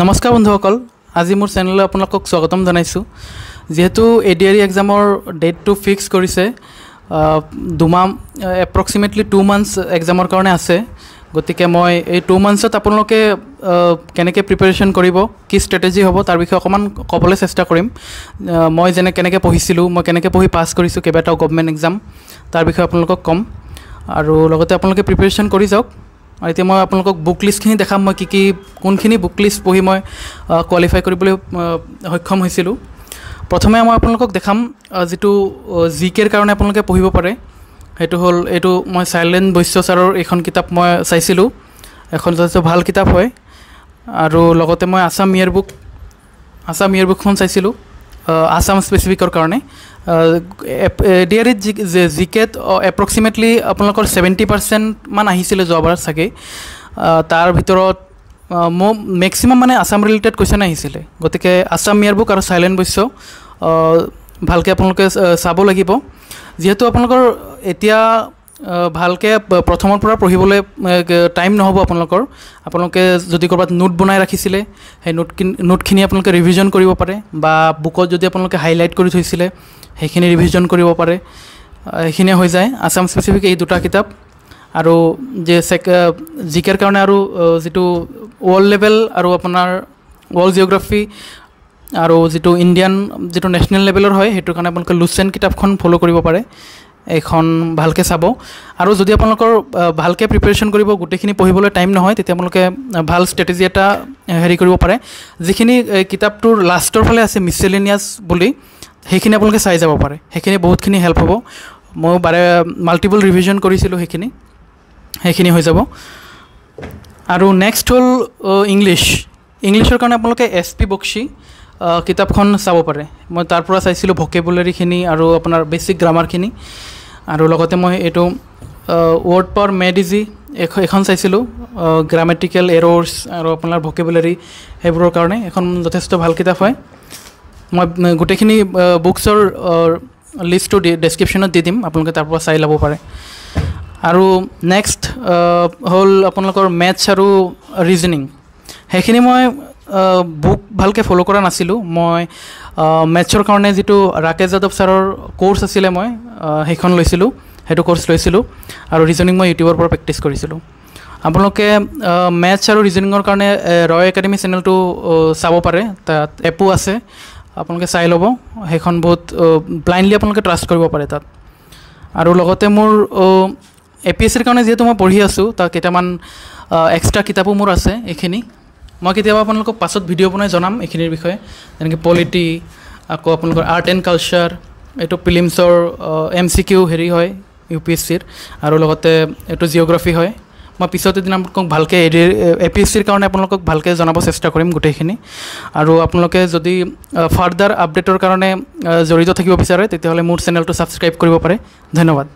নমস্কাৰ বন্ধুসকল, আজি মোৰ চেনেললৈ আপোনালোকক স্বাগতম জনাইছোঁ। যেহেতু এডিআৰই এক্সামৰ ডেটটো ফিক্স কৰিছে, দুমাহ এপ্ৰক্সিমেটলি 2 months এক্সামৰ কাৰণে আছে। গতিকে মই এই 2 monthsত আপোনালোকে কেনেকৈ প্ৰিপেৰেশ্যন কৰিব, কি ষ্ট্ৰেটেজি হ'ব তাৰ বিষয়ে অকণমান ক'বলৈ চেষ্টা কৰিম। মই কেনেকৈ পঢ়িছিলোঁ, মই কেনেকৈ পঢ়ি পাছ কৰিছোঁ কেইবাটাও গভৰ্ণমেণ্ট এক্সাম, তাৰ বিষয়ে আপোনালোকক ক'ম। আৰু লগতে আপোনালোকে প্ৰিপেৰেশ্যন কৰি যাওক। আৰু এতিয়া মই আপোনালোকক বুক লিষ্টখিনি দেখাম, মই কোনখিনি বুক লিষ্ট পঢ়ি মই কোৱালিফাই কৰিবলৈ সক্ষম হৈছিলোঁ। প্ৰথমে মই আপোনালোকক দেখাম যিটো জিকেৰ কাৰণে আপোনালোকে পঢ়িব পাৰে। সেইটো হ'ল মই চাইলেণ্ট বৈশ্য ছাৰৰ এইখন কিতাপ মই চাইছিলোঁ, এখন যথেষ্ট ভাল কিতাপ হয়। আৰু লগতে মই আছাম ইয়েৰবুকখন চাইছিলোঁ, আছাম স্পেচিফিকৰ কাৰণে। এডিআৰইত জিকেত এপ্ৰক্সিমেটলি আপোনালোকৰ 70% মান আহিছিলে যোৱাবাৰ চাগে। তাৰ ভিতৰত মেক্সিমাম আছাম ৰিলেটেড কুৱেশ্যন আহিছিলে। গতিকে আছাম ইয়েৰবুক আৰু চাইলেণ্ট বৈশ্য ভালকৈ আপোনালোকে চাব লাগিব। যিহেতু আপোনালোকৰ এতিয়া ভালকৈ প্ৰথমৰ পৰা পঢ়িবলৈ টাইম নহ'ব আপোনালোকে যদি ক'ৰবাত নোট বনাই ৰাখিছিলে, সেই নোটখিনি আপোনালোকে ৰিভিজন কৰিব পাৰে, বা বুকত যদি আপোনালোকে হাইলাইট কৰি থৈছিলে সেইখিনি ৰিভিজন কৰিব পাৰে। সেইখিনিয়ে হৈ যায় আছাম স্পেচিফিক এই দুটা কিতাপ। আৰু জিকেৰ কাৰণে আৰু যিটো ৱৰ্ল্ড লেভেল আৰু আপোনাৰ ৱৰ্ল্ড জিঅ'গ্ৰাফি আৰু যিটো ইণ্ডিয়ান যিটো নেশ্যনেল লেভেলৰ হয়, সেইটোৰ কাৰণে আপোনালোকে লুচেণ্ট কিতাপখন ফ'ল' কৰিব পাৰে। এইখন ভালকৈ চাব। আৰু যদি আপোনালোকৰ ভালকৈ প্ৰিপেৰেশ্যন কৰিব, গোটেইখিনি পঢ়িবলৈ টাইম নহয়, তেতিয়া আপোনালোকে ভাল ষ্ট্ৰেটেজি এটা কৰিব পাৰে। যিখিনি কিতাপটোৰ লাষ্টৰ ফালে আছে মিছেলেনিয়াছ বুলি, সেইখিনি আপোনালোকে চাই যাব পাৰে। সেইখিনি বহুতখিনি হেল্প হ'ব। মই মাল্টিপল ৰিভিজন কৰিছিলোঁ, সেইখিনি হৈ যাব। আৰু নেক্সট হ'ল ইংলিছৰ কাৰণে আপোনালোকে SP বক্সি কিতাপখন চাব পাৰে। মই তাৰ পৰা চাইছিলোঁ ভকেবুলাৰীখিনি আৰু আপোনাৰ বেছিক গ্ৰামাৰখিনি। আৰু লগতে মই এইটো ৱৰ্ড পাৱাৰ মেড ইজি এইখন চাইছিলোঁ, গ্ৰামেটিকেল এৰৰ্ছ আৰু আপোনাৰ ভকেবুলাৰী সেইবোৰৰ কাৰণে। এখন যথেষ্ট ভাল কিতাপ হয়। মই গোটেইখিনি বুকছৰ লিষ্টটো ডেছক্ৰিপশ্যনত দি দিম, আপোনালোকে তাৰ পৰা চাই ল'ব পাৰে। আৰু নেক্সট হ'ল আপোনালোকৰ মেথছ আৰু ৰিজনিং। সেইখিনি মই বুক ভালকৈ ফ'ল' কৰা নাছিলোঁ। মই মেথছৰ কাৰণে যিটো ৰাকেশ যাদৱ ছাৰৰ কোৰ্চ আছিলে, মই সেইখন লৈছিলোঁ, সেইটো কোৰ্চ লৈছিলোঁ। আৰু ৰিজনিং মই ইউটিউবৰ পৰা প্ৰেক্টিছ কৰিছিলোঁ। আপোনালোকে মেথছ আৰু ৰিজনিঙৰ কাৰণে ৰয় একাডেমি চেনেলটো চাব পাৰে, তাত এপো আছে, আপোনালোকে চাই ল'ব। সেইখন বহুত ব্লাইণ্ডলি আপোনালোকে ট্ৰাষ্ট কৰিব পাৰে তাত। আৰু লগতে মোৰ APSCৰ কাৰণে যিহেতু মই পঢ়ি আছোঁ, তাৰ কেইটামান এক্সট্ৰা কিতাপো মোৰ আছে। এইখিনি মই কেতিয়াবা আপোনালোকক পাছত ভিডিঅ' বনাই জনাম এইখিনিৰ বিষয়ে, যেনেকৈ পলিটি, আকৌ আপোনালোকৰ আৰ্ট এণ্ড কালচাৰ, এইটো প্ৰিলিমছৰ MCQ হয় UPSCৰ, আৰু লগতে এইটো জিঅ'গ্ৰাফী হয়। মই পিছত এদিন আপোনালোকক ভালকৈ APSCৰ কাৰণে আপোনালোকক ভালকৈ জনাব চেষ্টা কৰিম গোটেইখিনি। আৰু আপোনালোকে যদি ফাৰ্ডাৰ আপডেটৰ কাৰণে জড়িত থাকিব বিচাৰে, তেতিয়াহ'লে মোৰ চেনেলটো ছাবস্ক্ৰাইব কৰিব পাৰে। ধন্যবাদ।